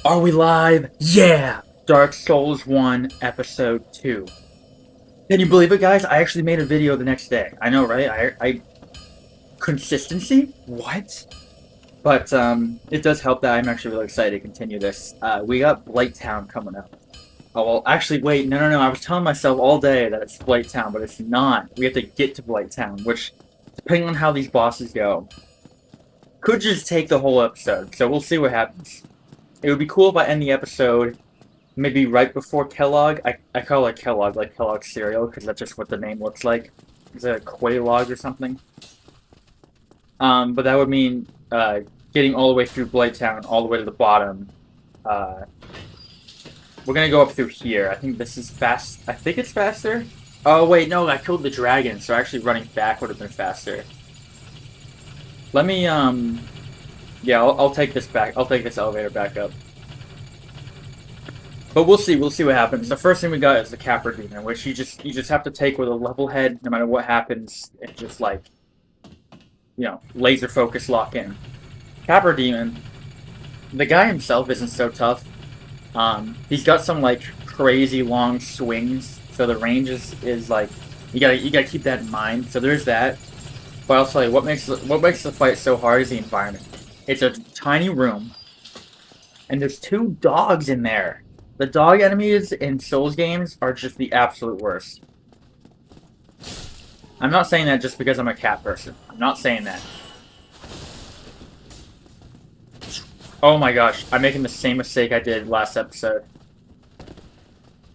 Are we live? Yeah! Dark Souls 1, Episode 2. Can you believe it, guys? I actually made a video the next day. I know, right? Consistency? What? But, it does help that I'm actually really excited to continue this. We got Blighttown coming up. Oh, well, actually, wait, no. I was telling myself all day that it's Blighttown, but it's not. We have to get to Blighttown, which, depending on how these bosses go, could just take the whole episode. So we'll see what happens. It would be cool if I end the episode maybe right before Kellogg. I call it Kellogg, like Kellogg's cereal, because that's just what the name looks like. Is it a Quaylog or something? But that would mean getting all the way through Blighttown, all the way to the bottom. We're gonna go up through here. I think this is fast. I think it's faster. Oh wait, no, I killed the dragon, so actually running back would have been faster. Let me yeah, I'll take this back. I'll take this elevator back up. But we'll see. We'll see what happens. The first thing we got is the Capra Demon, which you just have to take with a level head, no matter what happens, and just like, you know, laser focus lock in. Capra Demon, the guy himself isn't so tough. He's got some like crazy long swings, so the range is like you gotta keep that in mind. So there's that. But I'll tell you what makes the fight so hard is the environment. It's a tiny room, and there's two dogs in there. The dog enemies in Souls games are just the absolute worst. I'm not saying that just because I'm a cat person. I'm not saying that. Oh my gosh, I'm making the same mistake I did last episode.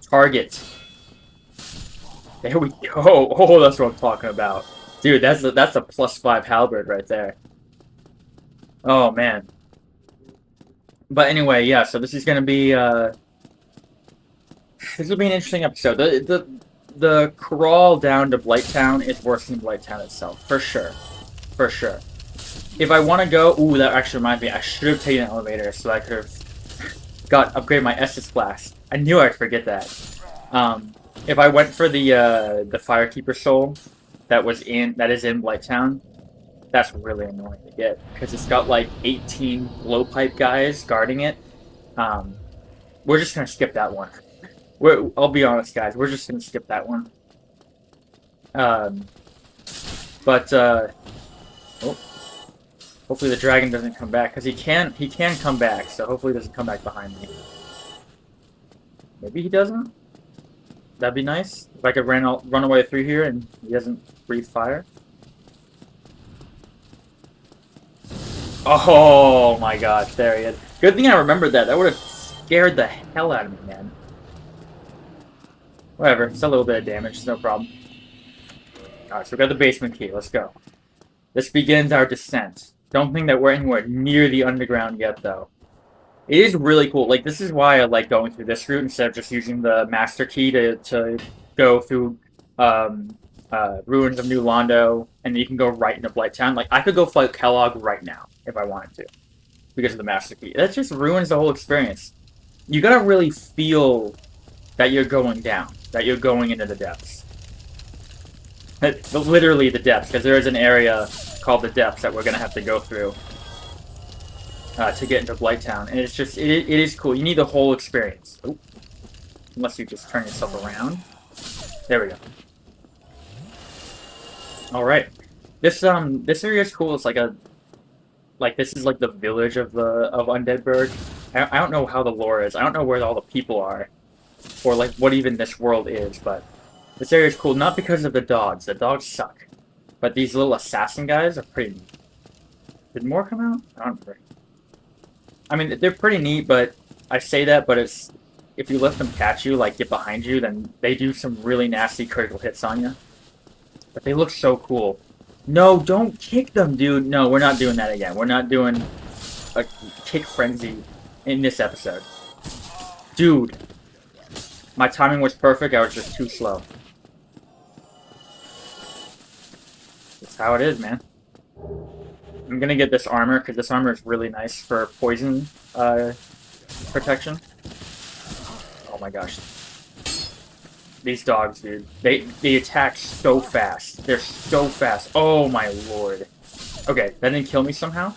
Target. There we go. Oh, that's what I'm talking about. Dude, that's a +5 halberd right there. Oh man. But anyway, yeah, so this is gonna be this will be an interesting episode. The crawl down to Blighttown is worse than Blighttown itself, for sure. For sure. If I want to go, ooh, that actually reminds me, I should have taken an elevator so I could have upgraded my Estus Blast. I knew I'd forget that. If I went for the Firekeeper Soul that is in Blighttown, that's really annoying to get because it's got like 18 blowpipe guys guarding it. We're just gonna skip that one. I'll be honest, guys. We're just gonna skip that one. Oh, hopefully the dragon doesn't come back because he can come back. So hopefully he doesn't come back behind me. Maybe he doesn't. That'd be nice if I could run away through here and he doesn't breathe fire. Oh my gosh, there he is. Good thing I remembered that. That would have scared the hell out of me, man. Whatever, it's a little bit of damage, it's no problem. Alright, so we got the basement key, let's go. This begins our descent. Don't think that we're anywhere near the underground yet, though. It is really cool. Like, this is why I like going through this route instead of just using the master key to go through Ruins of New Londo, and you can go right into Blighttown. Like, I could go fight Kellogg right now if I wanted to, because of the master key. That just ruins the whole experience. You gotta really feel that you're going down, that you're going into the depths. Literally the depths, because there is an area called the depths that we're gonna have to go through to get into Blighttown, and it's just it is cool. You need the whole experience. Oop. Unless you just turn yourself around. There we go. All right, this area is cool. It's like this is like the village of Undeadburg. I don't know how the lore is. I don't know where all the people are, or like what even this world is, but this area is cool, not because of the dogs. The dogs suck. But these little assassin guys are pretty neat. Did more come out? I don't remember. I mean, they're pretty neat, but I say that, but it's if you let them catch you, like get behind you, then they do some really nasty critical hits on you. But they look so cool. No, don't kick them, dude. No, we're not doing that again. We're not doing a kick frenzy in this episode. Dude. My timing was perfect, I was just too slow. That's how it is, man. I'm gonna get this armor, because this armor is really nice for poison protection. Oh my gosh. These dogs, dude. They attack so fast. They're so fast. Oh my lord. Okay, that didn't kill me somehow?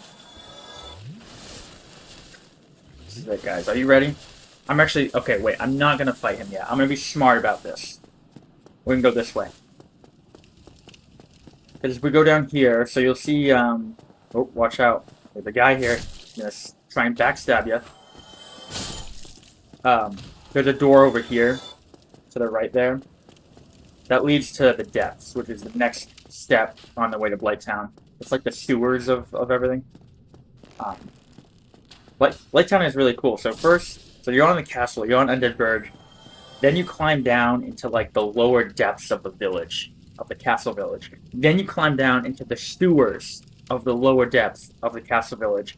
This is it, guys. Are you ready? I'm actually... Okay, wait. I'm not gonna fight him yet. I'm gonna be smart about this. We can go this way. Because if we go down here, so you'll see, oh, watch out. There's a guy here. He's gonna try and backstab you. There's a door over here, to the right there. That leads to the depths, which is the next step on the way to Blighttown. It's like the sewers of everything. Blighttown is really cool. So first, so you're on the castle, you're on Undead Burg. Then you climb down into like the lower depths of the village, of the castle village. Then you climb down into the sewers of the lower depths of the castle village.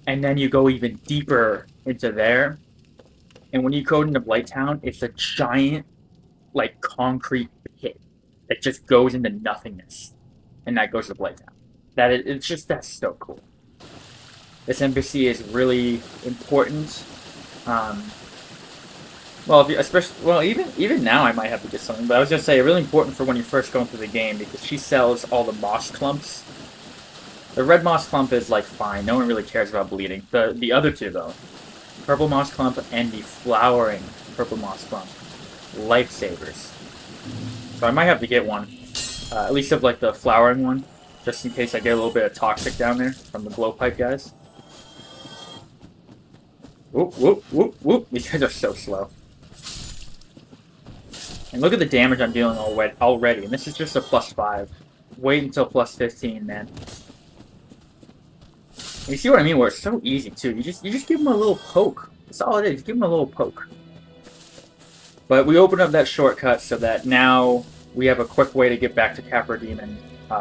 And then you go even deeper into there. And when you go into Blighttown, it's a giant, like, concrete pit that just goes into nothingness. And that goes to Blighttown. That's so cool. This NPC is really important. Well, even now I might have to get something, but I was gonna say really important for when you first go into the game because she sells all the moss clumps. The red moss clump is like fine, no one really cares about bleeding. The other two though, purple moss clump and the flowering purple moss clump, lifesavers. So I might have to get one, at least of like the flowering one, just in case I get a little bit of toxic down there from the blowpipe guys. Whoop whoop whoop whoop! These guys are so slow. And look at the damage I'm dealing already, and this is just a +5. Wait until +15, man. You see what I mean? Where it's so easy too. You just give them a little poke. That's all it is. Give them a little poke. But we open up that shortcut so that now we have a quick way to get back to Capra Demon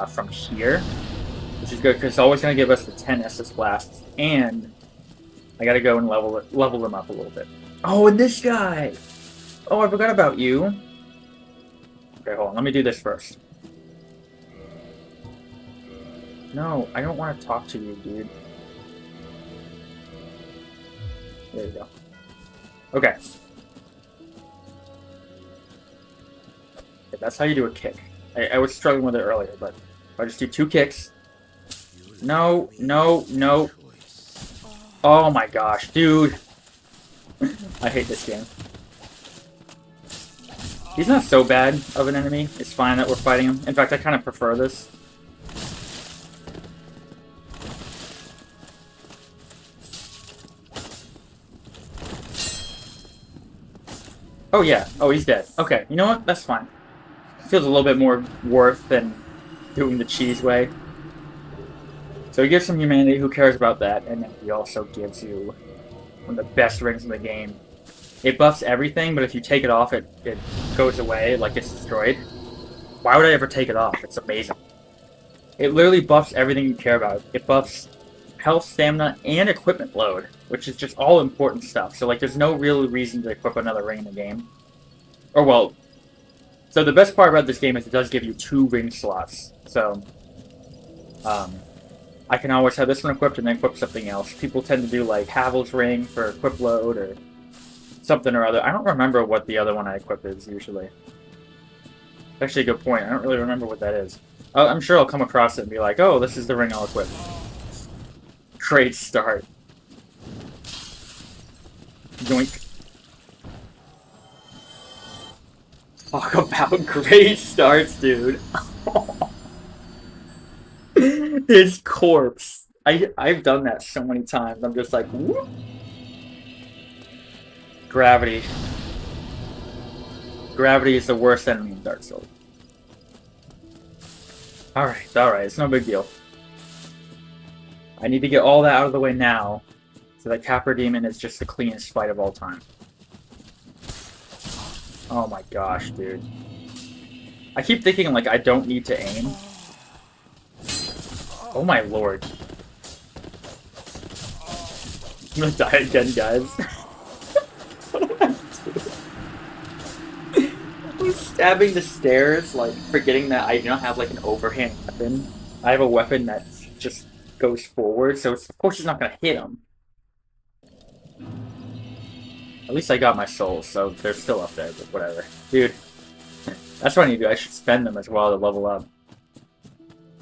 from here, which is good because it's always going to give us the 10 Estus blasts, and I got to go and level them up a little bit. Oh, and this guy. Oh, I forgot about you. Okay, hold on. Let me do this first. No, I don't want to talk to you, dude. There you go. Okay. That's how you do a kick. I was struggling with it earlier, but if I just do 2 kicks. No, no, no. Oh my gosh, dude. I hate this game. He's not so bad of an enemy. It's fine that we're fighting him. In fact, I kind of prefer this. Oh yeah. Oh, he's dead. Okay, you know what? That's fine. Feels a little bit more worth than doing the cheese way. So he gives some humanity, who cares about that, and then he also gives you one of the best rings in the game. It buffs everything, but if you take it off, it goes away, like it's destroyed. Why would I ever take it off? It's amazing. It literally buffs everything you care about. It buffs health, stamina, and equipment load, which is just all important stuff. So like, there's no real reason to equip another ring in the game. Or well, so the best part about this game is it does give you 2 ring slots. So, I can always have this one equipped and then equip something else. People tend to do like Havel's ring for equip load or something or other. I don't remember what the other one I equip is usually. Actually, a good point. I don't really remember what that is. I'm sure I'll come across it and be like, oh, this is the ring I'll equip. Great start. Yoink. Talk about great starts, dude. His corpse. I've done that so many times. I'm just like, whoop. Gravity. Gravity is the worst enemy in Dark Souls. Alright, it's no big deal. I need to get all that out of the way now, so that Capra Demon is just the cleanest fight of all time. Oh my gosh, dude. I keep thinking, like, I don't need to aim. Oh my lord. I'm gonna die again, guys. What am I doing? I'm stabbing the stairs, like, forgetting that I don't have, like, an overhand weapon. I have a weapon that just goes forward, so of course it's not gonna hit him. At least I got my souls, so they're still up there, but whatever. Dude, that's what I need to do. I should spend them as well to level up.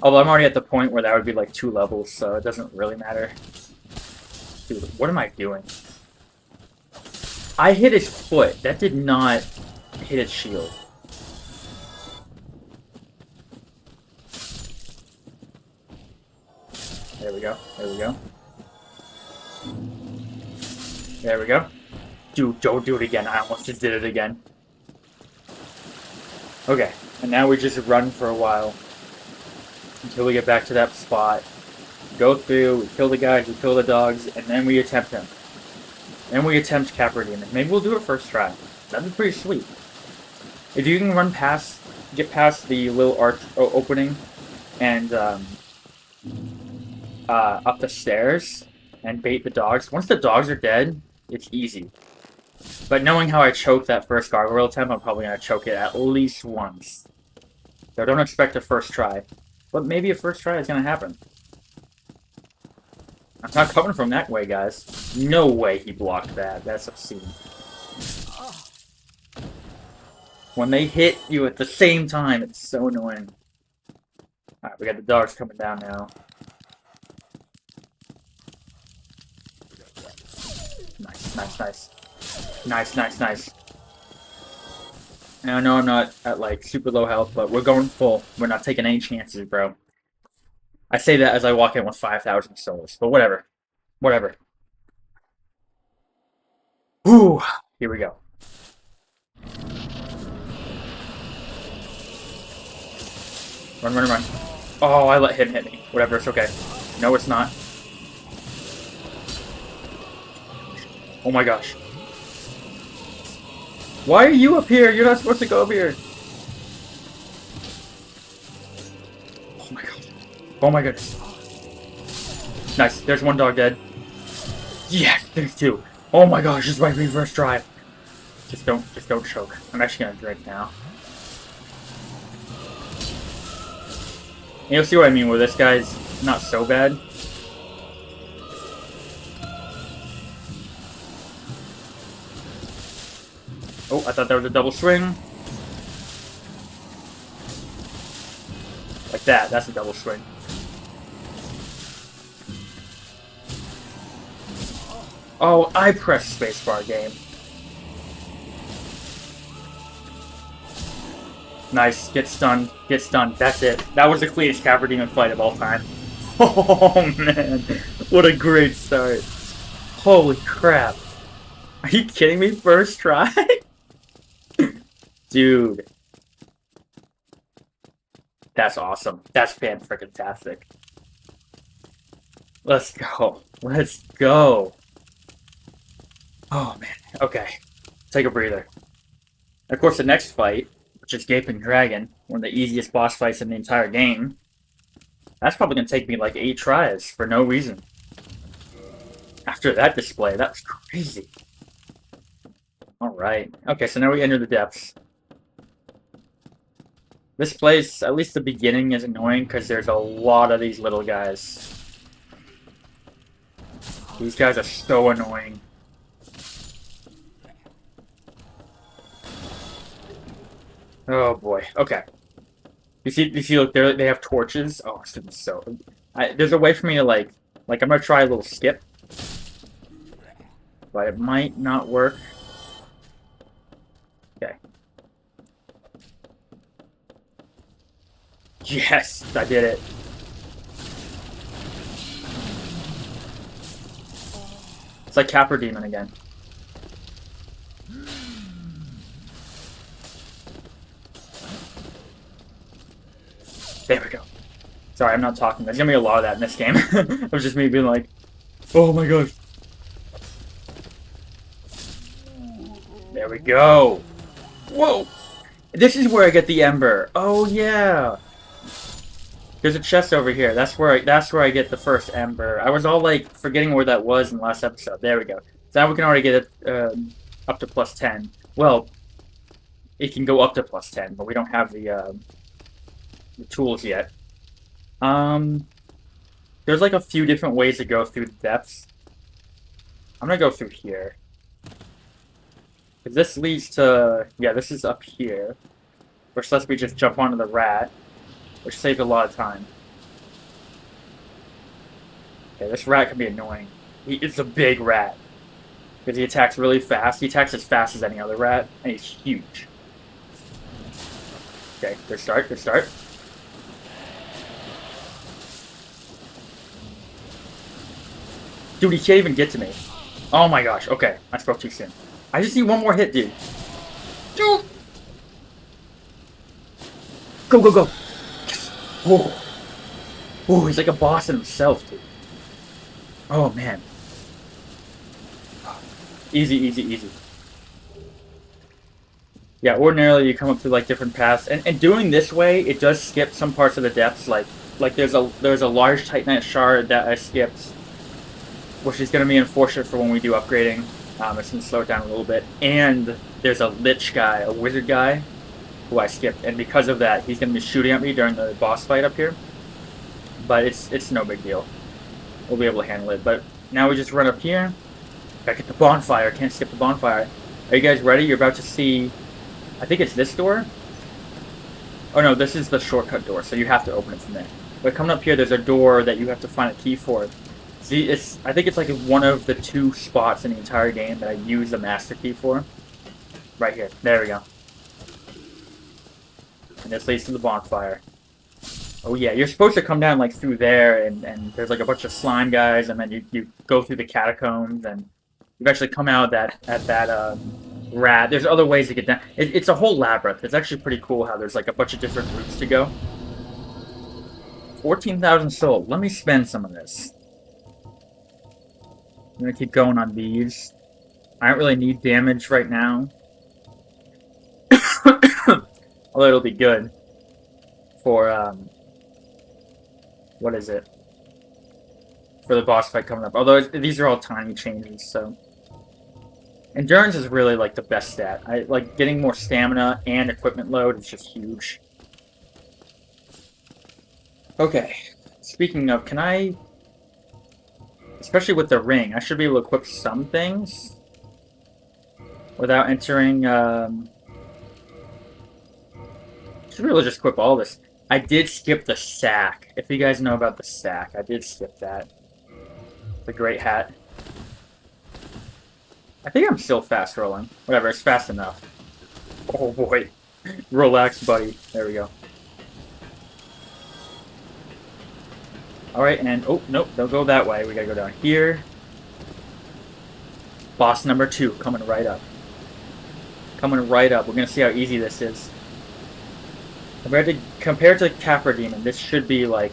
Although I'm already at the point where that would be like 2 levels, so it doesn't really matter. Dude, what am I doing? I hit his foot. That did not hit his shield. There we go. There we go. There we go. Dude, don't do it again. I almost just did it again. Okay, and now we just run for a while until we get back to that spot. Go through, we kill the guys, we kill the dogs, and then we attempt him. Then we attempt Capra Demon. Maybe we'll do it first try. That'd be pretty sweet. If you can run past, get past the little arch opening, and up the stairs, and bait the dogs. Once the dogs are dead, it's easy. But knowing how I choked that first gargoyle attempt, I'm probably going to choke it at least once. So don't expect a first try. But maybe a first try is going to happen. I'm not coming from that way, guys. No way he blocked that. That's obscene. When they hit you at the same time, it's so annoying. Alright, we got the dogs coming down now. Nice, nice, nice. Nice, nice, nice. Now, I know I'm not at, like, super low health, but we're going full. We're not taking any chances, bro. I say that as I walk in with 5,000 souls, but whatever. Whatever. Whew! Here we go. Run, run, run. Oh, I let him hit me. Whatever, it's okay. No, it's not. Oh my gosh. Why are you up here? You're not supposed to go up here. Oh my god. Oh my goodness. Nice. There's one dog dead. Yes, there's two. Oh my gosh, this is my reverse drive. Just don't choke. I'm actually gonna drink now. And you'll see what I mean where this guy's not so bad. Oh, I thought that was a double swing. Like that, that's a double swing. Oh, I pressed spacebar, game. Nice, get stunned, get stunned, that's it. That was the cleanest Capra Demon fight of all time. Oh man, what a great start. Holy crap. Are you kidding me? First try? Dude. That's awesome. That's fan-frickin-tastic. Let's go. Let's go. Oh, man. Okay. Take a breather. And of course, the next fight, which is Gaping Dragon, one of the easiest boss fights in the entire game, that's probably going to take me like 8 tries for no reason. After that display, that's crazy. Alright. Okay, so now we enter the depths. This place, at least the beginning, is annoying because there's a lot of these little guys. These guys are so annoying. Oh boy. Okay. You see, look, they have torches. Oh, it's gonna be so. There's a way for me to like I'm gonna try a little skip, but it might not work. Okay. Yes, I did it. It's like Capra Demon again. There we go. Sorry, I'm not talking. There's gonna be a lot of that in this game. It was just me being like, oh my gosh. There we go. Whoa! This is where I get the ember. Oh yeah. There's a chest over here. That's where I get the first ember. I was all like forgetting where that was in the last episode. There we go. So now we can already get it up to +10. Well, it can go up to +10, but we don't have the tools yet. There's like a few different ways to go through the depths. I'm gonna go through here. Because this leads to... Yeah, this is up here. Which lets me just jump onto the rat. Which saves a lot of time. Okay, this rat can be annoying. It's a big rat. Because he attacks really fast. He attacks as fast as any other rat, and he's huge. Okay, good start, good start. Dude, he can't even get to me. Oh my gosh, okay. I spoke too soon. I just need one more hit, dude. Dude! Go, go, go! Yes! Oh. Oh, he's like a boss in himself, dude. Oh, man. Easy, easy, easy. Yeah, ordinarily you come up through like different paths, and doing this way, it does skip some parts of the depths. Like there's a large Titanite shard that I skipped, which is going to be unfortunate for when we do upgrading. It's going to slow it down a little bit. And there's a lich guy, a wizard guy, who I skipped, and because of that, he's going to be shooting at me during the boss fight up here. But it's no big deal. We'll be able to handle it. But now we just run up here. Gotta get the bonfire. Can't skip the bonfire. Are you guys ready? You're about to see... I think it's this door? Oh no, this is the shortcut door, so you have to open it from there. But coming up here, there's a door that you have to find a key for. See, I think it's like one of the 2 spots in the entire game that I use the master key for. Right here. There we go. And this leads to the bonfire. Oh yeah, you're supposed to come down like through there, and there's like a bunch of slime guys, and then you go through the catacombs, and you eventually come out at that rat. There's other ways to get down. It's a whole labyrinth. It's actually pretty cool how there's like a bunch of different routes to go. 14,000 soul. Let me spend some of this. I'm gonna keep going on these. I don't really need damage right now. Although it'll be good for, what is it? For the boss fight coming up. Although these are all tiny changes, so... Endurance is really, like, the best stat. Like, getting more stamina and equipment load is just huge. Okay. Speaking of, can I... Especially with the ring, I should be able to equip some things without entering, should really just equip all this. I did skip the sack. If you guys know about the sack, I did skip that. The great hat. I think I'm still fast rolling. Whatever, it's fast enough. Oh boy. Relax, buddy. There we go. Alright, and... Oh, nope, don't go that way. We gotta go down here. Boss number 2, coming right up. Coming right up. We're gonna see how easy this is. Compared to Capra Demon, this should be, like,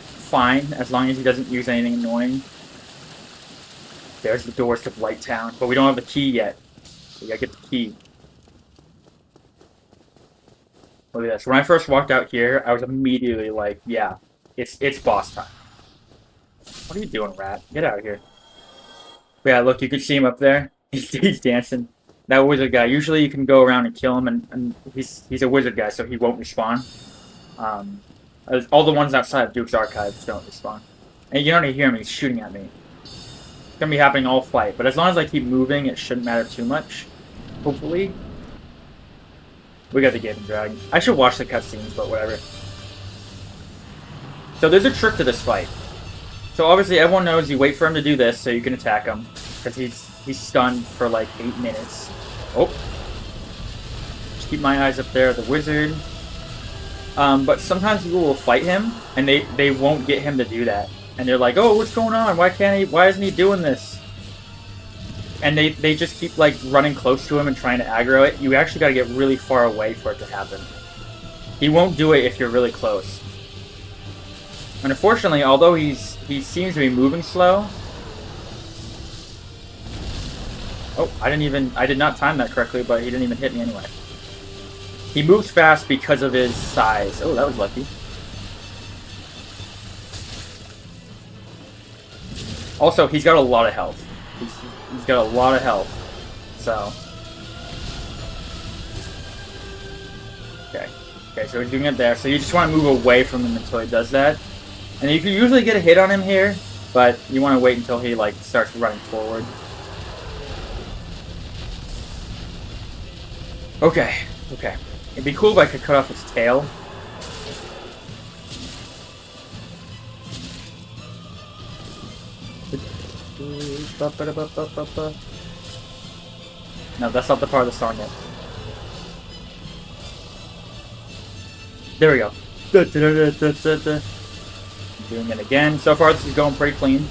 fine, as long as he doesn't use anything annoying. There's the doors to Blighttown, but we don't have the key yet. We gotta get the key. Look at this. When I first walked out here, I was immediately like, yeah, it's boss time. What are you doing, rat? Get out of here. But yeah, look, you can see him up there. He's dancing. That wizard guy. Usually you can go around and kill him, and he's a wizard guy, so he won't respawn. All the ones outside of Duke's Archives don't respawn. And you don't even hear him, he's shooting at me. It's gonna be happening all fight, but as long as I keep moving, it shouldn't matter too much. Hopefully. We got the Gaping Dragon. I should watch the cutscenes, but whatever. So there's a trick to this fight. So obviously everyone knows you wait for him to do this so you can attack him. Because he's stunned for like 8 minutes. Oh. Just keep my eyes up there at the wizard. But sometimes people will fight him and they won't get him to do that. And they're like, oh, what's going on? Why isn't he doing this? And they just keep like running close to him and trying to aggro it. You actually gotta get really far away for it to happen. He won't do it if you're really close. And unfortunately, although he seems to be moving slow. Oh, I did not time that correctly, but he didn't even hit me anyway. He moves fast because of his size. Oh, that was lucky. Also, he's got a lot of health. He's got a lot of health. So. Okay, so he's doing it there. So you just want to move away from him until he does that. And you can usually get a hit on him here, but you want to wait until he like starts running forward. Okay. It'd be cool if I could cut off its tail. No, that's not the part of the song yet. There we go. Doing it again. So far, this is going pretty clean.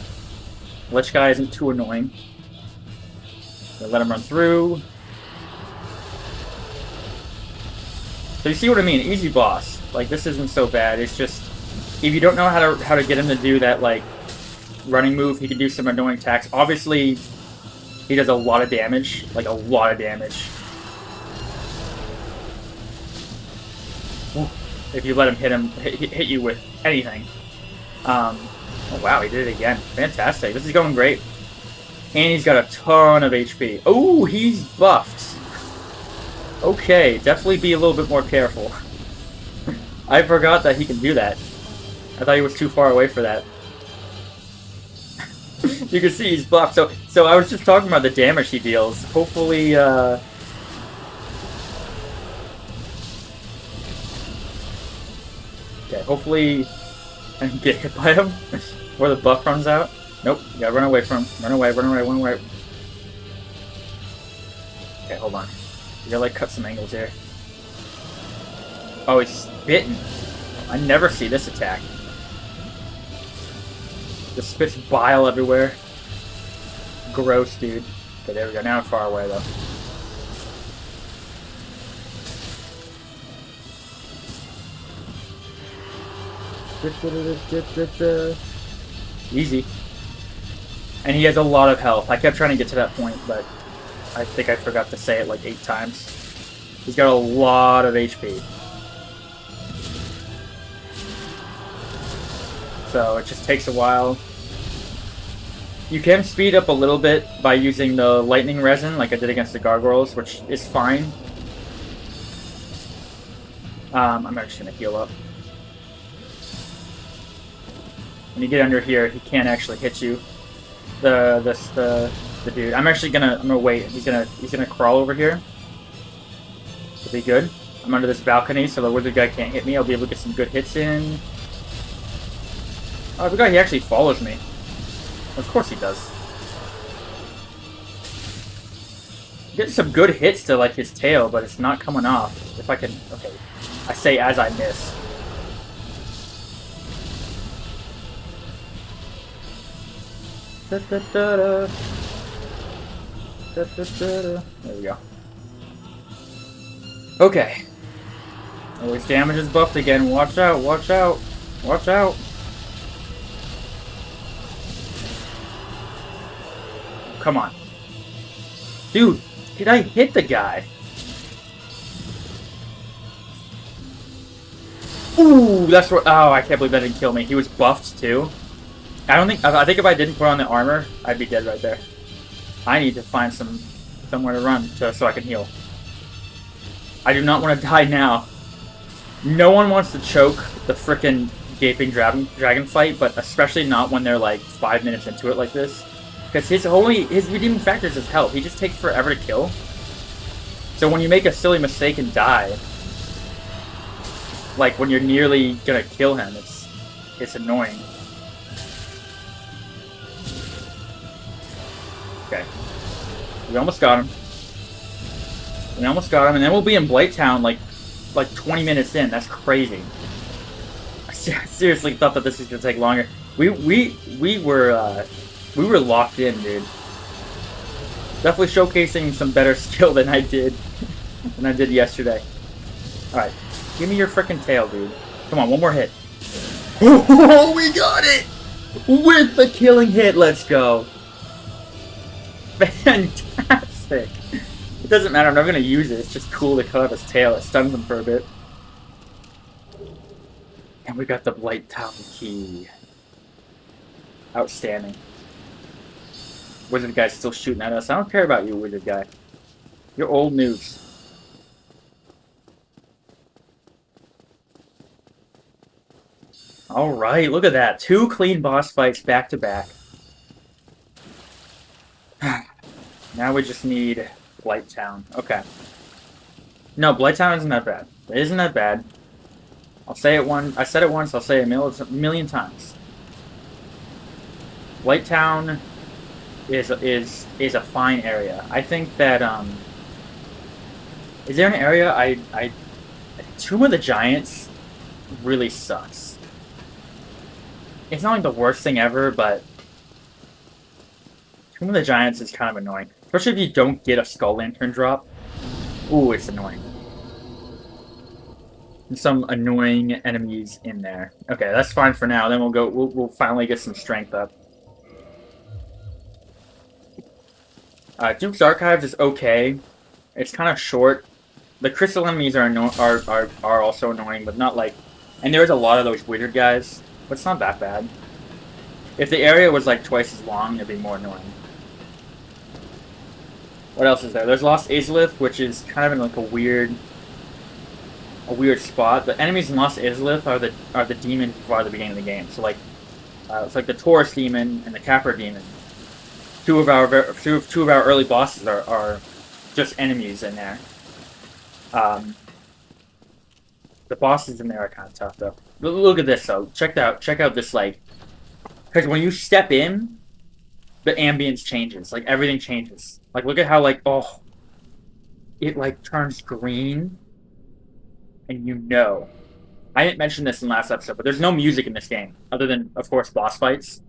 Lich guy isn't too annoying. So let him run through. So you see what I mean? Easy boss. Like, this isn't so bad. It's just, if you don't know how to get him to do that, like, running move, he can do some annoying attacks. Obviously, he does a lot of damage. Like, a lot of damage. If you let him hit you with anything. Oh wow, he did it again. Fantastic. This is going great. And he's got a ton of HP. Oh, he's buffed. Okay, definitely be a little bit more careful. I forgot that he can do that. I thought he was too far away for that. You can see he's buffed. So I was just talking about the damage he deals. Hopefully, okay, hopefully I can get hit by him before the buff runs out. Nope, you gotta run away from him. Run away, run away, run away. Okay, hold on. You gotta like cut some angles here. Oh, he's spitting. I never see this attack. Just spits bile everywhere. Gross, dude. Okay, there we go. Now I'm far away, though. Easy. And he has a lot of health. I kept trying to get to that point, but I think I forgot to say it like 8 times. He's got a lot of HP. So it just takes a while. You can speed up a little bit by using the lightning resin, like I did against the gargoyles, which is fine. I'm actually gonna heal up. When you get under here, he can't actually hit you. The dude. I'm gonna wait. He's gonna crawl over here. It'll be good. I'm under this balcony, so the wizard guy can't hit me. I'll be able to get some good hits in. Oh, I forgot he actually follows me. Of course he does. Getting some good hits to like his tail, but it's not coming off. If I can, okay. I say as I miss. There we go. Okay. Oh, his damage is buffed again. Watch out, watch out, watch out. Come on. Dude, did I hit the guy? Ooh, that's what. Oh, I can't believe that didn't kill me. He was buffed too. I think if I didn't put on the armor, I'd be dead right there. I need to find somewhere to run so I can heal. I do not want to die now. No one wants to choke the frickin' gaping dragon fight, but especially not when they're like 5 minutes into it like this. Because his redeeming factor is his health. He just takes forever to kill. So when you make a silly mistake and die, like when you're nearly gonna kill him, it's annoying. Okay. We almost got him. We almost got him, and then we'll be in Blighttown like 20 minutes in. That's crazy. I seriously thought that this was gonna take longer. We were locked in, dude. Definitely showcasing some better skill than I did yesterday. Alright. Give me your frickin' tail, dude. Come on, one more hit. Oh, we got it! With the killing hit, let's go. Fantastic. It doesn't matter, I'm not gonna use it. It's just cool to cut off his tail. It stuns him for a bit. And we got the Blighttown key. Outstanding. Wizard guy's still shooting at us. I don't care about you, wizard guy. You're old news. Alright, look at that. 2 clean boss fights back to back. Now we just need Blighttown. Okay. No, Blighttown isn't that bad. It isn't that bad. I'll say it once. I said it once. I'll say it a million times. Blighttown is a fine area. I think that is there an area I Tomb of the Giants really sucks. It's not like the worst thing ever, but Tomb of the Giants is kind of annoying, especially if you don't get a Skull Lantern drop. Ooh, it's annoying. And some annoying enemies in there. Okay, that's fine for now. Then we'll go. We'll finally get some strength up. Duke's Archives is okay. It's kind of short. The crystal enemies are also annoying, but not like. And there's a lot of those wizard guys, but it's not that bad. If the area was like twice as long, it'd be more annoying. What else is there? There's Lost Azalith, which is kind of in like a weird spot. The enemies in Lost Azalith are the demons before the beginning of the game. So like, it's like the Taurus demon and the Capra demon. Two of our early bosses are just enemies in there. The bosses in there are kind of tough though. Look at this though. Check out this like, because when you step in, the ambience changes. Like everything changes. Like look at how like it like turns green, and you know. I didn't mention this in the last episode, but there's no music in this game other than of course boss fights.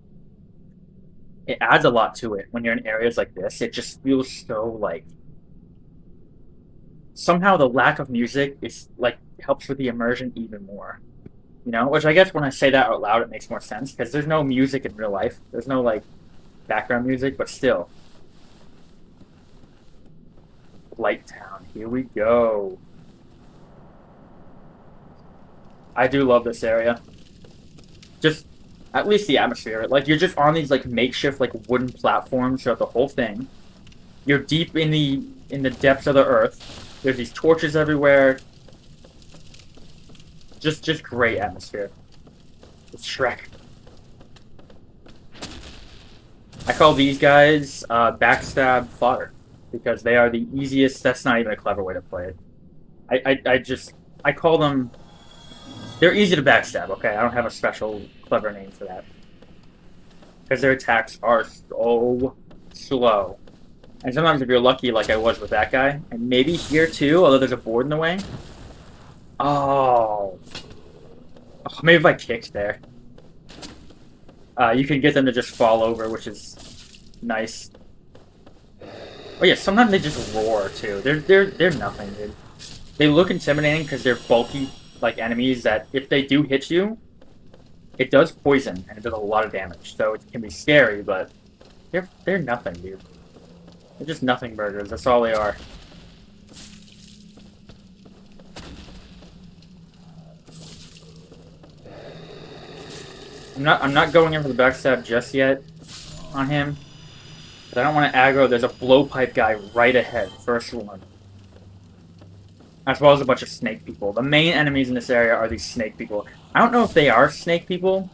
It adds a lot to it when you're in areas like this. It just feels so like. Somehow the lack of music is like helps with the immersion even more. You know, which I guess when I say that out loud, it makes more sense because there's no music in real life. There's no like background music, but still. Blighttown, here we go. I do love this area. Just at least the atmosphere. Like you're just on these like makeshift like wooden platforms throughout the whole thing. You're deep in the depths of the earth. There's these torches everywhere. Just great atmosphere. It's Shrek. I call these guys backstab fodder because they are the easiest. That's not even a clever way to play it. I call them. They're easy to backstab. Okay, I don't have a special clever name for that because their attacks are so slow. And sometimes if you're lucky, like I was with that guy, and maybe here too, although there's a board in the way. Oh, maybe if I kicked there. You can get them to just fall over, which is nice. Oh yeah, sometimes they just roar too. They're nothing, dude. They look intimidating because they're bulky, like enemies that if they do hit you, it does poison and it does a lot of damage. So it can be scary, but they're nothing, dude. They're just nothing burgers. That's all they are. I'm not going in for the backstab just yet on him. But I don't want to aggro. There's a blowpipe guy right ahead. First one. As well as a bunch of snake people. The main enemies in this area are these snake people. I don't know if they are snake people.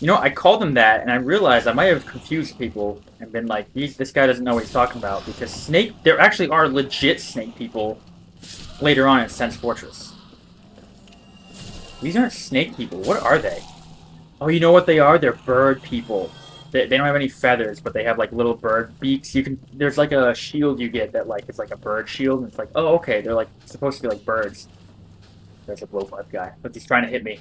You know, I called them that, and I realized I might have confused people and been like, this guy doesn't know what he's talking about. Because there actually are legit snake people later on in Sense Fortress. These aren't snake people. What are they? Oh, you know what they are? They're bird people. They don't have any feathers, but they have like little bird beaks. There's like a shield you get that like it's like a bird shield, and it's like, oh, okay, they're like supposed to be like birds. There's a blowpipe guy, but he's trying to hit me.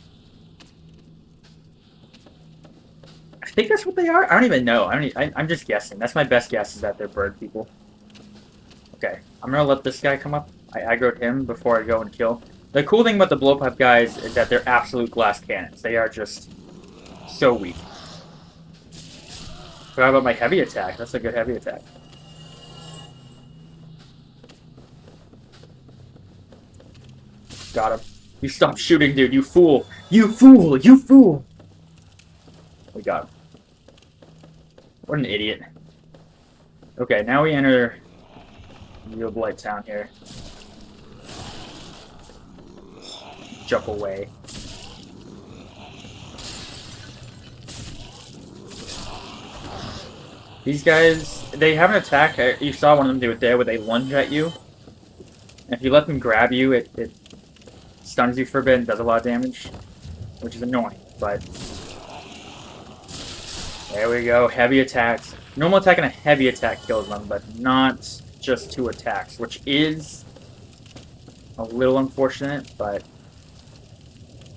I think that's what they are. I don't even know. I'm just guessing. That's my best guess is that they're bird people. Okay, I'm gonna let this guy come up. I aggroed him before I go and kill. The cool thing about the blowpipe guys is that they're absolute glass cannons. They are just so weak. Forgot about my heavy attack. That's a good heavy attack. Got him. You stop shooting, dude. You fool. You fool. You fool. We got him. What an idiot. Okay, now we enter Real Blighttown here. Jump away. These guys, they have an attack. You saw one of them do it there where they lunge at you. And if you let them grab you, it stuns you for a bit and does a lot of damage. Which is annoying, but... There we go, heavy attacks. Normal attack and a heavy attack kills them, but not just 2 attacks, which is a little unfortunate, but...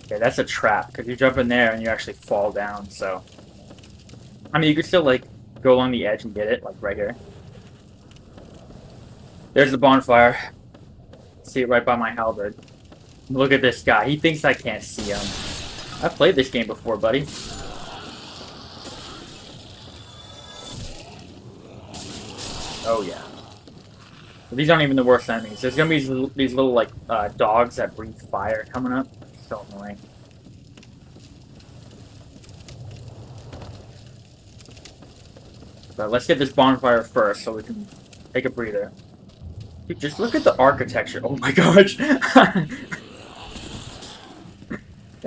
Okay, that's a trap, because you jump in there and you actually fall down, so... I mean, you could still, like, go along the edge and get it, like, right here. There's the bonfire. See it right by my halberd. Look at this guy. He thinks I can't see him. I've played this game before, buddy. Oh, yeah. But these aren't even the worst enemies. There's gonna be these little, like, dogs that breathe fire coming up. So annoying. But let's get this bonfire first so we can take a breather. Dude, just look at the architecture. Oh my gosh. Yeah,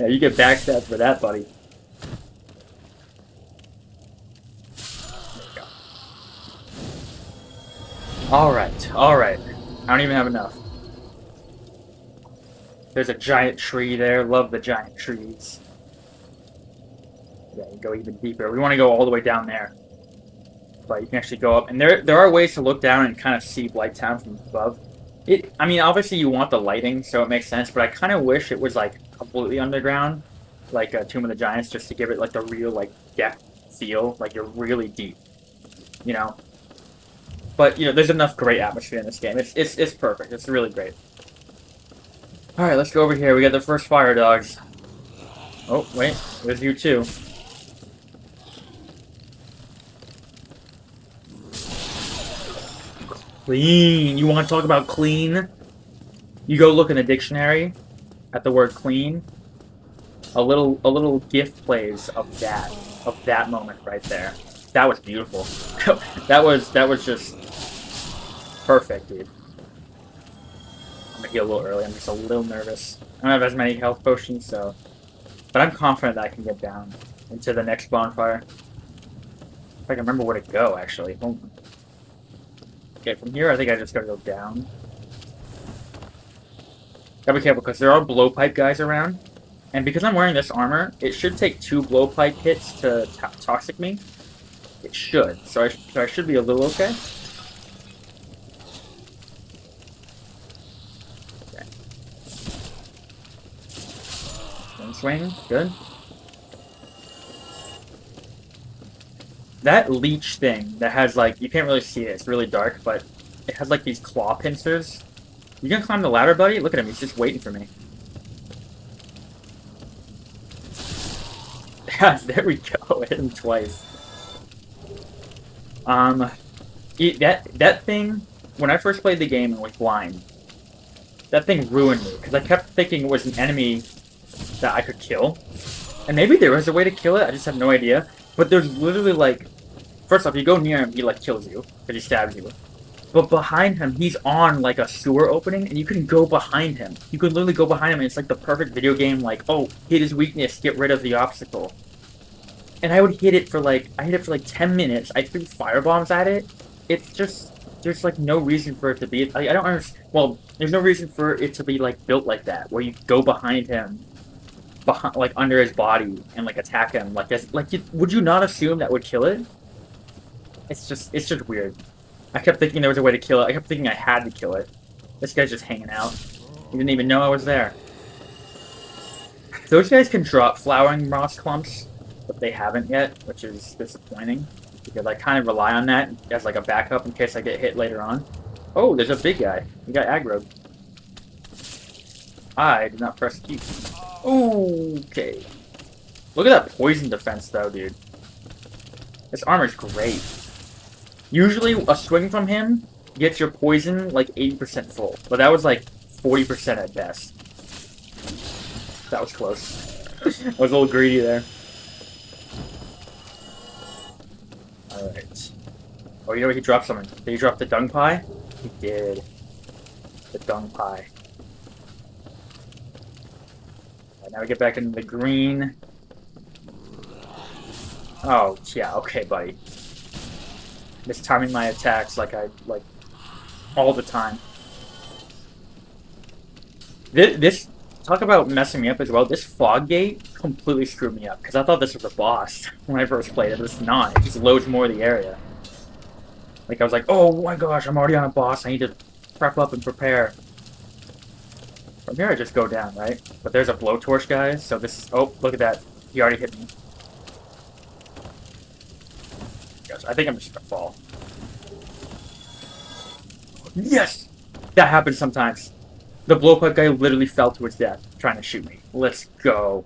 you get backstabbed for that, buddy. Alright, alright. I don't even have enough. There's a giant tree there. Love the giant trees. Yeah, you go even deeper. We want to go all the way down there. But you can actually go up. And there are ways to look down and kind of see Blighttown from above. I mean, obviously you want the lighting, so it makes sense. But I kind of wish it was, like, completely underground. Like Tomb of the Giants, just to give it, like, the real, like, depth feel. Like, you're really deep. You know? But, you know, there's enough great atmosphere in this game. It's perfect. It's really great. Alright, let's go over here. We got the first fire dogs. Oh, wait. There's you too. Clean. You want to talk about clean? You go look in the dictionary at the word clean. A little GIF plays of that moment right there. That was beautiful. that was just perfect, dude. I'm gonna heal a little early. I'm just a little nervous. I don't have as many health potions, so... But I'm confident that I can get down into the next bonfire. If I can remember where to go, actually. Hold on. Okay, from here, I think I just gotta go down. Gotta be careful, because there are blowpipe guys around. And because I'm wearing this armor, it should take 2 blowpipe hits to toxic me. It should. So I should be a little okay. Okay. One swing. Good. That leech thing that has, like, you can't really see it, it's really dark, but it has, like, these claw pincers. You gonna climb the ladder, buddy? Look at him, he's just waiting for me. Yeah, there we go, hit him twice. That thing, when I first played the game and was blind, that thing ruined me, because I kept thinking it was an enemy that I could kill. And maybe there was a way to kill it, I just have no idea. But there's literally, like, first off, you go near him, he, like, kills you, because he stabs you. But behind him, he's on, like, a sewer opening, and you can go behind him. You could literally go behind him, and it's, like, the perfect video game, like, oh, hit his weakness, get rid of the obstacle. And I would hit it for, like, 10 minutes. I threw firebombs at it. It's just, there's, like, no reason for it to be, I don't understand, well, there's no reason for it to be, like, built like that, where you go behind him, like, under his body, and, like, attack him, like, would you not assume that would kill it? It's just weird. I kept thinking there was a way to kill it. I kept thinking I had to kill it. This guy's just hanging out. He didn't even know I was there. Those guys can drop flowering moss clumps, but they haven't yet, which is disappointing. Because I kind of rely on that as, like, a backup in case I get hit later on. Oh, there's a big guy. He got aggroed. I did not press Q. Okay. Look at that poison defense, though, dude. This armor's great. Usually, a swing from him gets your poison, like, 80% full. But that was, like, 40% at best. That was close. I was a little greedy there. Alright. Oh, you know what? He dropped something. Did he drop the dung pie? He did. The dung pie. Now we get back into the green. Oh, yeah, okay, buddy. Mistiming my attacks like all the time. This talk about messing me up as well. This fog gate completely screwed me up, because I thought this was a boss when I first played it, but it's not. It just loads more of the area. Like, I was like, oh my gosh, I'm already on a boss. I need to prep up and prepare. From here, I just go down, right? But there's a blowtorch, guys. So this is... Oh, look at that. He already hit me. Gosh, I think I'm just gonna fall. Yes! That happens sometimes. The blowpipe guy literally fell to his death trying to shoot me. Let's go.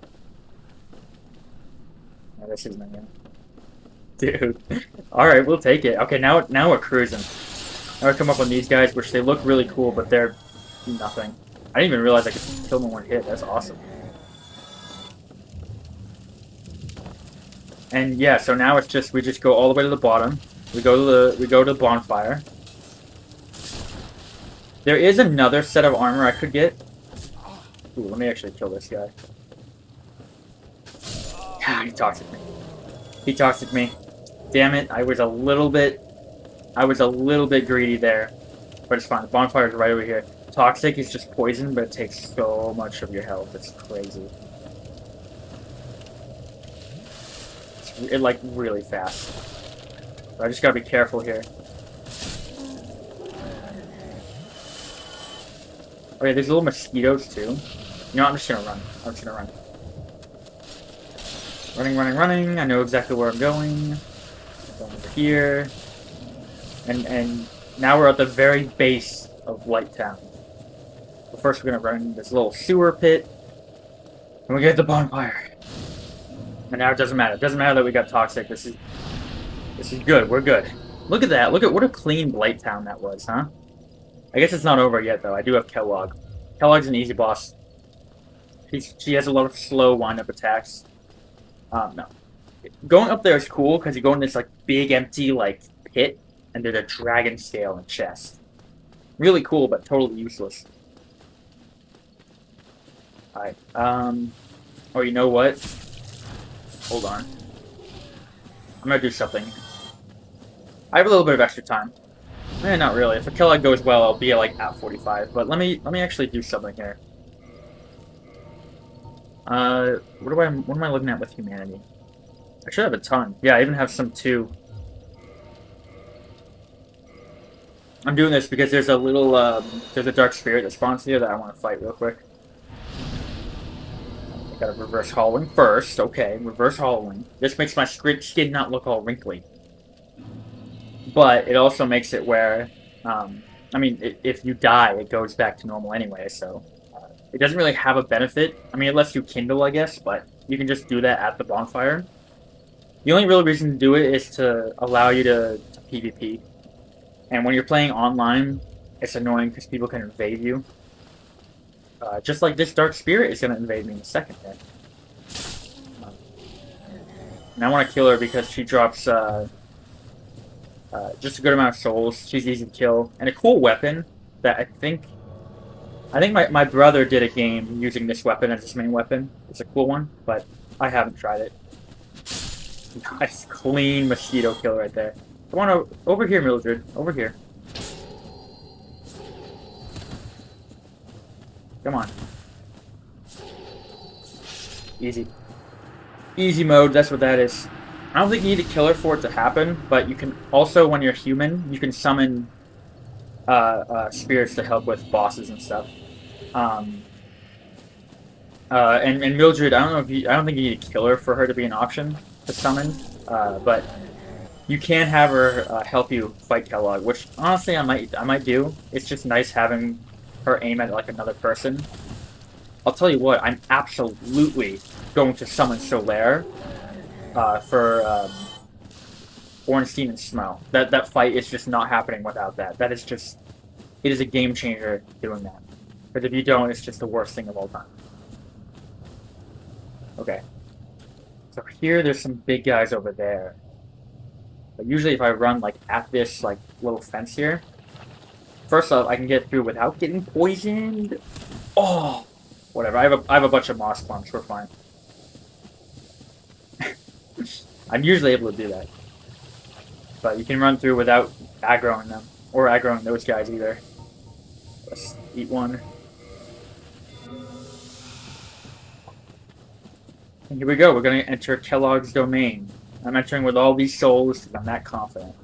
Oh, this isn't it. Dude. Alright, we'll take it. Okay, now we're cruising. Now we come up on these guys, which they look really cool, but they're nothing. I didn't even realize I could kill them in one hit. That's awesome. And yeah, so now it's just we just go all the way to the bottom. We go to the bonfire. There is another set of armor I could get. Ooh, let me actually kill this guy. Ah, he toxic me. He toxic me. Damn it! I was a little bit greedy there, but it's fine. The bonfire is right over here. Toxic is just poison, but it takes so much of your health. It's crazy. It's like really fast. So I just gotta be careful here. Oh yeah, there's little mosquitoes too. You know what, I'm just gonna run. I'm just gonna run. Running, running, running. I know exactly where I'm going. Going over here. And now we're at the very base of Blighttown. But first we're gonna run this little sewer pit. And we get the bonfire. And now it doesn't matter. It doesn't matter that we got toxic. This is good. We're good. Look at that. Look at what a clean Blighttown that was, huh? I guess it's not over yet, though. I do have Kellogg. Kellogg's an easy boss. She has a lot of slow wind-up attacks. No. Going up there is cool, because you go in this, like, big, empty, like, pit, and there's a dragon scale and chest. Really cool, but totally useless. Alright, oh, you know what? Hold on. I'm gonna do something. I have a little bit of extra time. Eh, not really. If a Kellogg goes well, I'll be like at 45. But let me actually do something here. What am I looking at with humanity? I should have a ton. Yeah, I even have some too. I'm doing this because there's a little there's a dark spirit that spawns here that I want to fight real quick. I gotta reverse hollowing first. Okay, reverse hollowing. This makes my skin not look all wrinkly. But it also makes it where, I mean, if you die, it goes back to normal anyway, so it doesn't really have a benefit. I mean, it lets you kindle, I guess, but you can just do that at the bonfire. The only real reason to do it is to allow you to PvP. And when you're playing online, it's annoying because people can invade you. Just like this Dark Spirit is going to invade me in a second. And I want to kill her because she drops... just a good amount of souls. She's easy to kill. And a cool weapon that I think my brother did a game using this weapon as his main weapon. It's a cool one, but I haven't tried it. Nice, clean mosquito kill right there. Come on over here, Mildred. Over here. Come on. Easy. Easy mode, that's what that is. I don't think you need to kill her for it to happen, but you can also, when you're human, you can summon spirits to help with bosses and stuff. And Mildred, I don't think you need to kill her for her to be an option to summon, but you can have her help you fight Kellogg, which honestly I might do. It's just nice having her aim at like another person. I'll tell you what, I'm absolutely going to summon Solaire. For Ornstein and Smell. That fight is just not happening without that. That is just... It is a game changer doing that. Because if you don't, it's just the worst thing of all time. Okay. So here, there's some big guys over there. But usually if I run, like, at this, like, little fence here... First off, I can get through without getting poisoned. Oh! Whatever, I have a bunch of moss clumps, we're fine. I'm usually able to do that. But you can run through without aggroing them. Or aggroing those guys either. Let's eat one. And here we go. We're going to enter Kellogg's domain. I'm entering with all these souls because I'm that confident.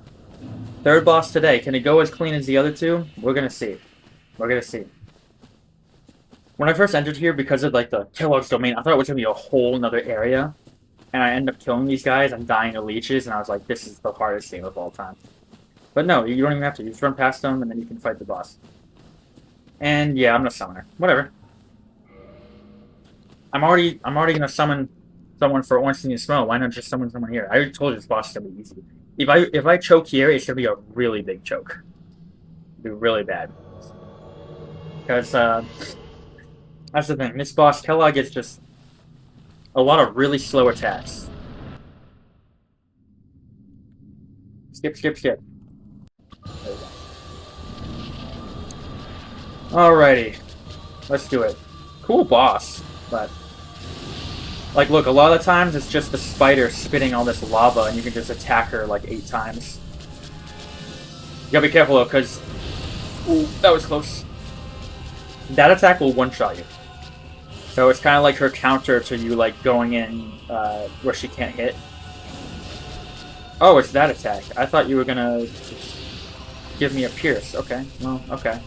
Third boss today. Can it go as clean as the other two? We're gonna see. We're gonna see. When I first entered here, because of like the Kellogg's domain, I thought it was gonna be a whole nother area. And I end up killing these guys. I'm dying to leeches, and I was like, this is the hardest thing of all time. But no, you don't even have to. You just run past them, and then you can fight the boss. And yeah, I'm gonna summon her. Whatever. I'm already gonna summon someone for onnnnnn smell. Why not just summon someone here? I already told you this boss is gonna be easy. If I choke here, it's gonna be a really big choke. It'll be really bad. Because that's the thing. This boss, Kellogg, is just a lot of really slow attacks. Skip, skip, skip. There we go. Alrighty. Let's do it. Cool boss, but... Like, look, a lot of the times it's just the spider spitting all this lava and you can just attack her like 8 times. You gotta be careful though, because... Ooh, that was close. That attack will one-shot you. So it's kind of like her counter to you, like, going in where she can't hit. Oh, it's that attack. I thought you were gonna give me a pierce. Okay, well, okay.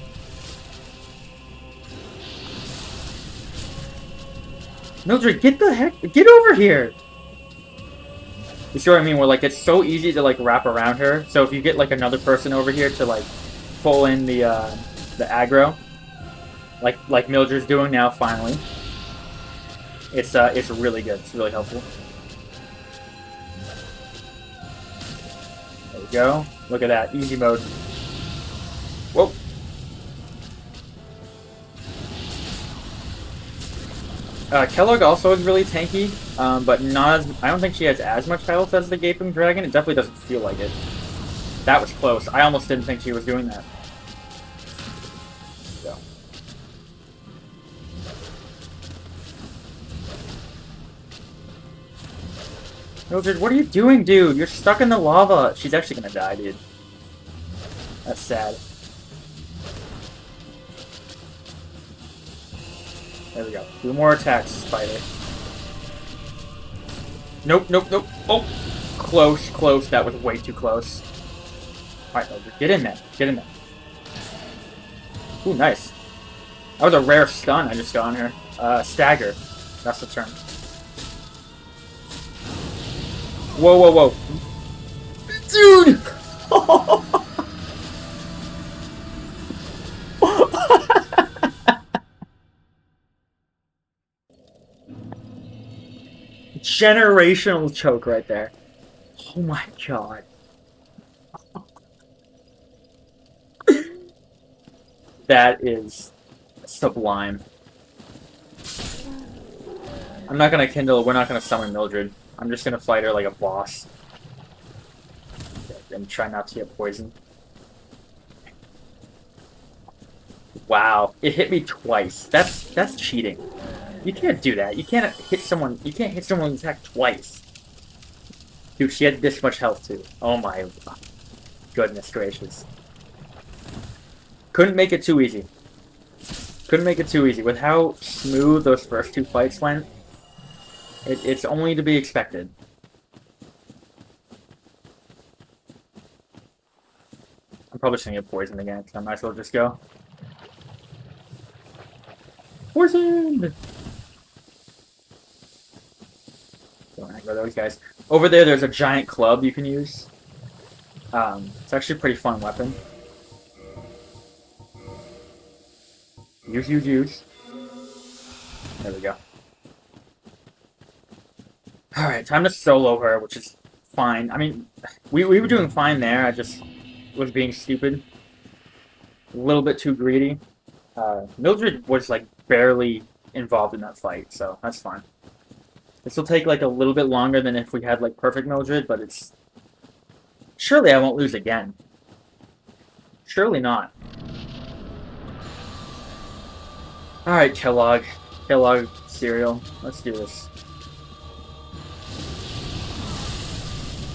Mildred, get over here! You see what I mean? Where, like, it's so easy to, like, wrap around her. So if you get, like, another person over here to, like, pull in the aggro, like Mildred's doing now, finally. It's really good. It's really helpful. There we go. Look at that. Easy mode. Whoa. Kellogg also is really tanky, but not as... I don't think she has as much health as the Gaping Dragon. It definitely doesn't feel like it. That was close. I almost didn't think she was doing that. So. Mildred, what are you doing, dude? You're stuck in the lava. She's actually gonna die, dude. That's sad. There we go. 2 more attacks, spider. Nope, nope, nope. Oh! Close, close. That was way too close. Alright, Mildred, get in there. Get in there. Ooh, nice. That was a rare stun I just got on her. Stagger. That's the term. Whoa, whoa, whoa. Dude! Generational choke right there. Oh my god. That is sublime. I'm not gonna kindle, we're not gonna summon Mildred. I'm just gonna fight her like a boss. And try not to get poisoned. Wow, it hit me twice. That's cheating. You can't do that. You can't hit someone with attack twice. Dude, she had this much health too. Oh my goodness gracious. Couldn't make it too easy. Couldn't make it too easy. With how smooth those first 2 fights went, it's only to be expected. I'm probably just gonna get poisoned again, so I might as well just go. Poisoned! Don't aggro those guys. Over there's a giant club you can use. It's actually a pretty fun weapon. Use. There we go. Alright, time to solo her, which is fine. I mean, we were doing fine there. I just was being stupid. A little bit too greedy. Mildred was, like, barely involved in that fight, so that's fine. This will take, like, a little bit longer than if we had, like, perfect Mildred, but it's... Surely I won't lose again. Surely not. Alright, Kellogg. Kellogg cereal. Let's do this.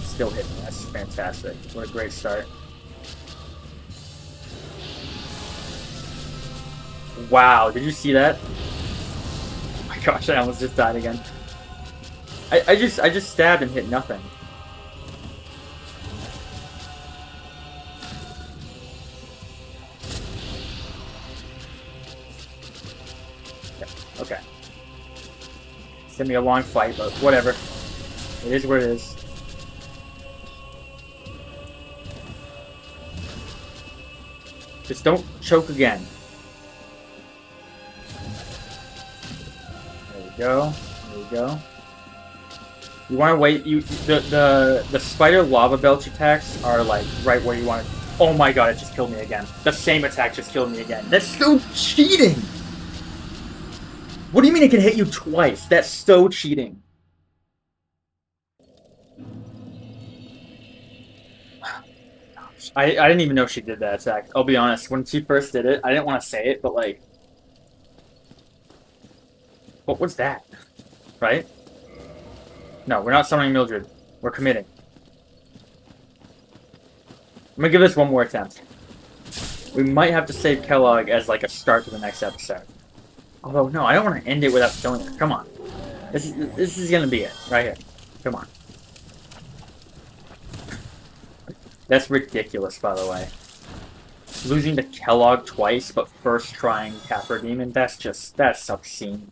Still hitting. That's fantastic. What a great start. Wow, did you see that? Oh my gosh, I almost just died again. I just stabbed and hit nothing. Okay. It's gonna be a long fight, but whatever. It is what it is. Just don't choke again. There we go. There we go. You want to wait. The spider lava belch attacks are like right where you want to. Oh my god! It just killed me again. The same attack just killed me again. That's so cheating. What do you mean it can hit you twice? That's so cheating. I didn't even know she did that attack. I'll be honest. When she first did it, I didn't want to say it, but like, what was that? Right? No, we're not summoning Mildred. We're committing. I'm gonna give this one more attempt. We might have to save Kellogg as like a start to the next episode. Although, no, I don't want to end it without killing her. Come on. This is gonna be it. Right here. Come on. That's ridiculous, by the way. Losing to Kellogg twice, but first trying Capra Demon, that's obscene.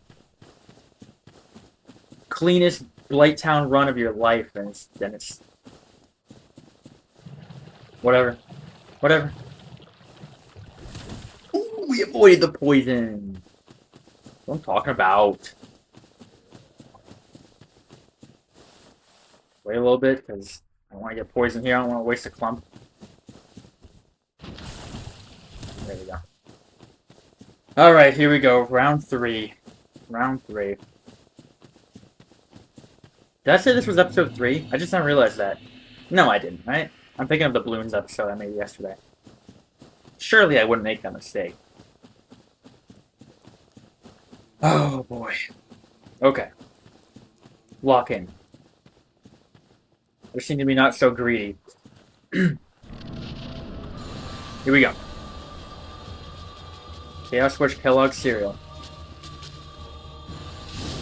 Cleanest Blighttown run of your life, and then it's... Whatever. Whatever. Ooh, we avoided the poison! That's what I'm talking about. Wait a little bit, because I don't want to get poisoned here. I don't want to waste a clump. There we go. Alright, here we go. Round 3. Round 3. Did I say this was episode 3? I just didn't realize that. No, I didn't, right? I'm thinking of the balloons episode I made yesterday. Surely I wouldn't make that mistake. Oh, boy. Okay. Lock in. They seem to be not so greedy. Here we go. Chaos Squish Kellogg cereal.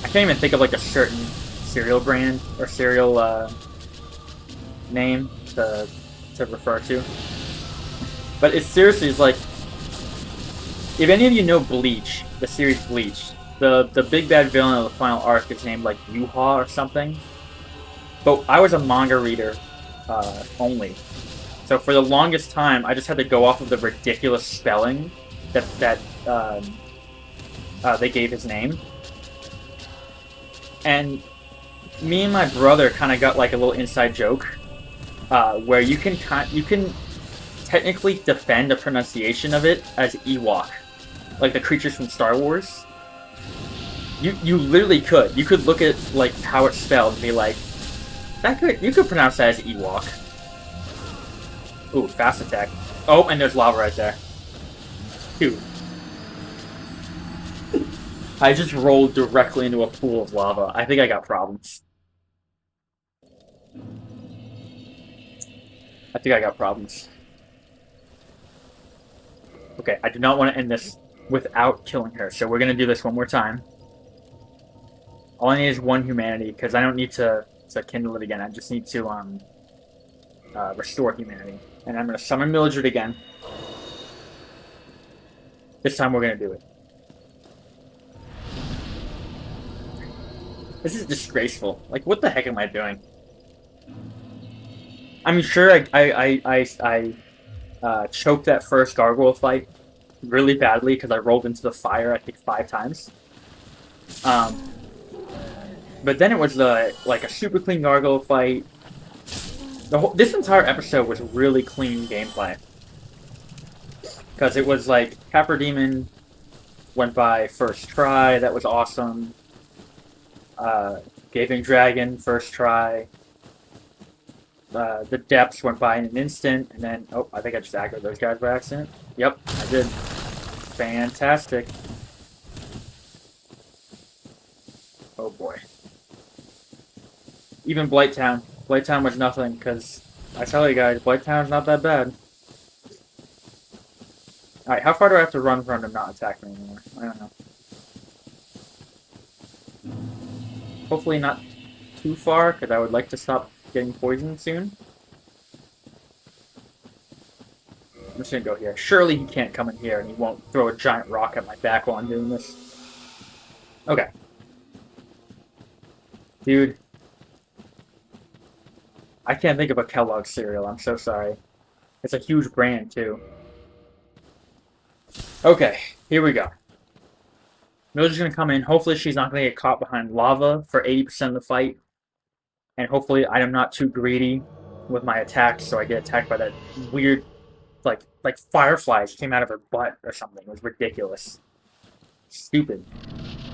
I can't even think of like a certain cereal brand or cereal name to refer to. But it seriously is like, if any of you know Bleach, the series Bleach, the big bad villain of the final arc is named like Yuha or something. But I was a manga reader only. So for the longest time, I just had to go off of the ridiculous spelling that they gave his name. And me and my brother kind of got like a little inside joke where you can technically defend the pronunciation of it as Ewok, like the creatures from Star Wars. You literally could. You could look at like how it's spelled and be like, you could pronounce that as Ewok. Ooh, fast attack. Oh, and there's lava right there. Dude. I just rolled directly into a pool of lava. I think I got problems. I think I got problems. Okay, I do not want to end this without killing her, so we're going to do this one more time. All I need is one humanity, because I don't need to kindle it again. I just need to restore humanity. And I'm going to summon Mildred again. This time we're going to do it. This is disgraceful. Like, what the heck am I doing? I mean, sure, I choked that first gargoyle fight really badly because I rolled into the fire, I think, 5 times. But then it was like a super clean gargoyle fight. This entire episode was really clean gameplay. Because it was like, Capra Demon went by first try, that was awesome. Gaping Dragon, first try. The depths went by in an instant, and then, oh, I think I just aggroed those guys by accident. Yep, I did. Fantastic. Oh boy. Even Blighttown. Blighttown was nothing, because I tell you guys, Blighttown's not that bad. Alright, how far do I have to run for him to not attack me anymore? I don't know. Hopefully not too far, because I would like to stop getting poisoned soon. I'm just gonna go here. Surely he can't come in here and he won't throw a giant rock at my back while I'm doing this. Okay. Dude. I can't think of a Kellogg cereal. I'm so sorry. It's a huge brand, too. Okay, here we go. Mildred's gonna come in. Hopefully she's not gonna get caught behind lava for 80% of the fight. And hopefully I am not too greedy with my attacks, so I get attacked by that weird, like fireflies came out of her butt or something. It was ridiculous. Stupid.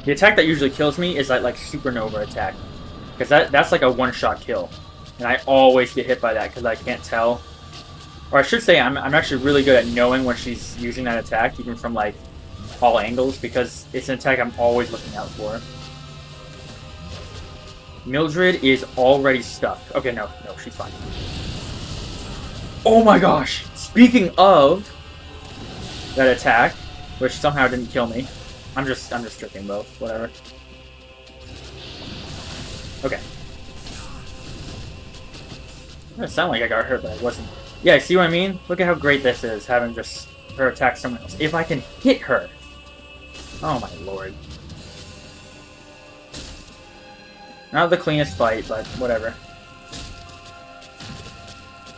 The attack that usually kills me is that, like, supernova attack. Because that's like a one-shot kill. And I always get hit by that because I can't tell. Or I should say I'm actually really good at knowing when she's using that attack, even from, like, all angles, because it's an attack I'm always looking out for. Mildred is already stuck. Okay, no, she's fine. Oh my gosh! Speaking of that attack, which somehow didn't kill me, I'm just tricking both. Whatever. Okay. It sounded like I got hurt, but I wasn't. Yeah, see what I mean? Look at how great this is, having just her attack someone else. If I can hit her! Oh my lord. Not the cleanest fight, but whatever.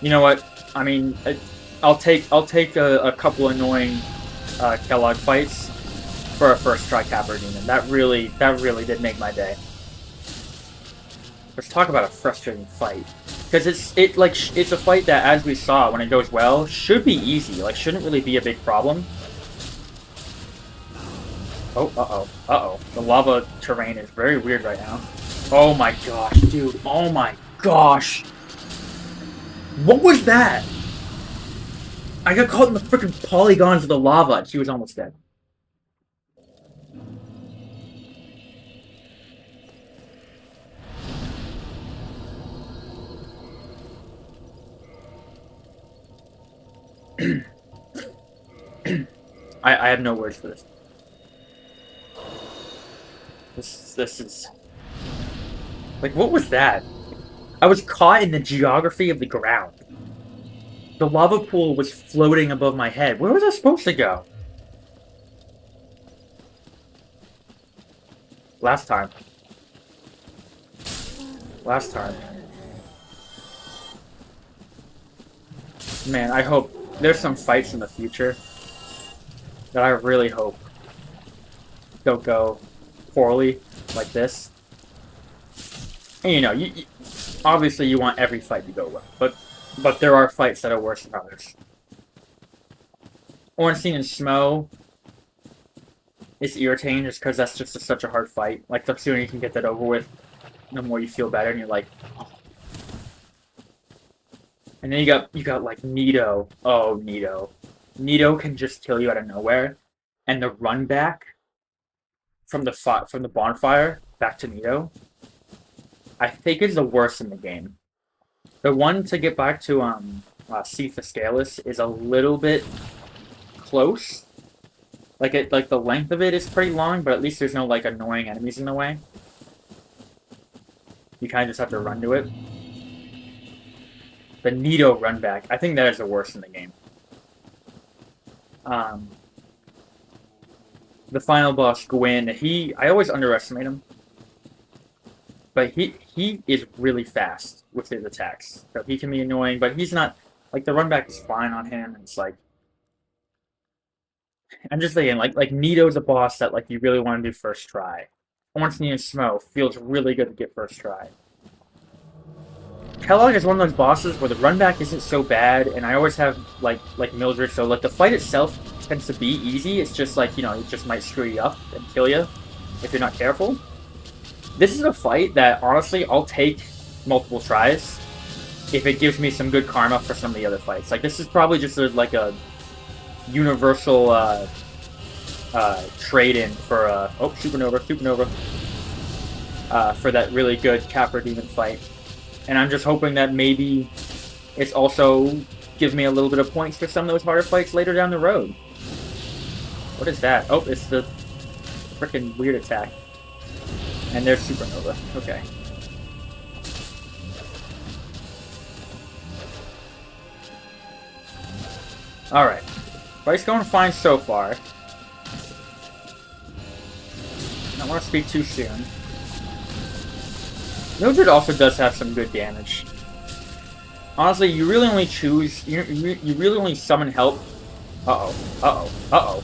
You know what? I mean, I'll take a couple annoying Kellogg fights for a first try Capper Demon. That really did make my day. Let's talk about a frustrating fight. Because it's a fight that, as we saw, when it goes well, should be easy. Like, shouldn't really be a big problem. Oh, uh-oh. The lava terrain is very weird right now. Oh my gosh, dude. Oh my gosh. What was that? I got caught in the freaking polygons of the lava and she was almost dead. I have no words for this. This is... Like, what was that? I was caught in the geography of the ground. The lava pool was floating above my head. Where was I supposed to go? Last time. Man, I hope there's some fights in the future that I really hope don't go poorly like this. And you know, obviously you want every fight to go well, but there are fights that are worse than others. Onnnnnn Smo is irritating just because that's just such a hard fight. Like, the sooner you can get that over with, the more you feel better, and you're like, oh. And then you got like Nito. Oh, Nito. Nito can just kill you out of nowhere, and the run back from the bonfire back to Nito, I think is the worst in the game. The one to get back to C. Fiscalis is a little bit close. Like the length of it is pretty long, but at least there's no like annoying enemies in the way. You kind of just have to run to it. The Nito run back, I think that is the worst in the game. The final boss, Gwyn, I always underestimate him. But he is really fast with his attacks. So he can be annoying, but he's not... Like, the run back is fine on him, and it's like... I'm just thinking, like Nito's a boss that, like, you really want to do first try. Onnnnnn Smo feels really good to get first try. Kellogg is one of those bosses where the run back isn't so bad, and I always have, like Mildred, so, like, the fight itself tends to be easy. It's just, like, you know, it just might screw you up and kill you if you're not careful. This is a fight that, honestly, I'll take multiple tries if it gives me some good karma for some of the other fights. Like, this is probably just like a universal trade-in for oh, supernova for that really good Capper Demon fight. And I'm just hoping that maybe it's also gives me a little bit of points for some of those harder fights later down the road. What is that? Oh, it's the freaking weird attack. And there's supernova. Okay. Alright. Fight's going fine so far. No, don't want to speak too soon. Mildred also does have some good damage. Honestly, you really only choose... You really only summon help... Uh-oh. Uh-oh. Uh-oh.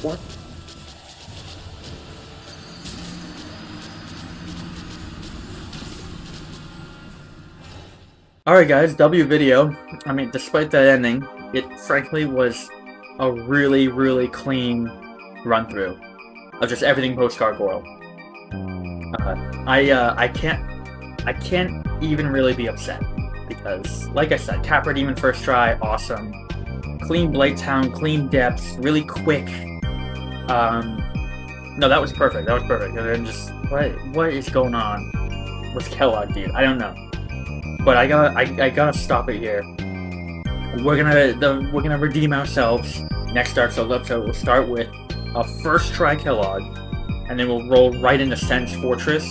What? Alright guys, W video. I mean, despite that ending, it frankly was a really, really clean run-through of just everything post-Gargoyle. I can't even really be upset, because, like I said, Capra Demon first try, awesome. Clean blighttown, clean depths, really quick. No, that was perfect, that was perfect. And just, what is going on with Kellogg, dude? I don't know. But I gotta stop it here. We're gonna redeem ourselves. Next Dark Souls episode, we'll start with a first try Kellogg, and then we'll roll right into Sen's Fortress,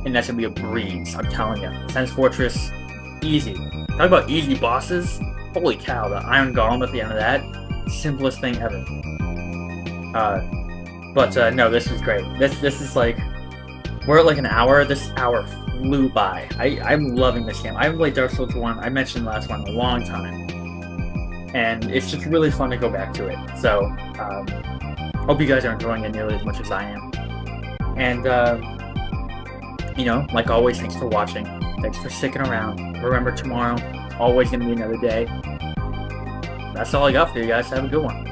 and that's gonna be a breeze. I'm telling you, Sen's Fortress, easy. Talk about easy bosses. Holy cow, the Iron Golem at the end of that, simplest thing ever. No, this was great. This is like, we're at like an hour. This hour flew by. I'm loving this game. I haven't played Dark Souls 1, I mentioned the last one, in a long time. And it's just really fun to go back to it. So, hope you guys are enjoying it nearly as much as I am. And, you know, like always, thanks for watching. Thanks for sticking around. Remember, tomorrow, always gonna be another day. That's all I got for you guys. Have a good one.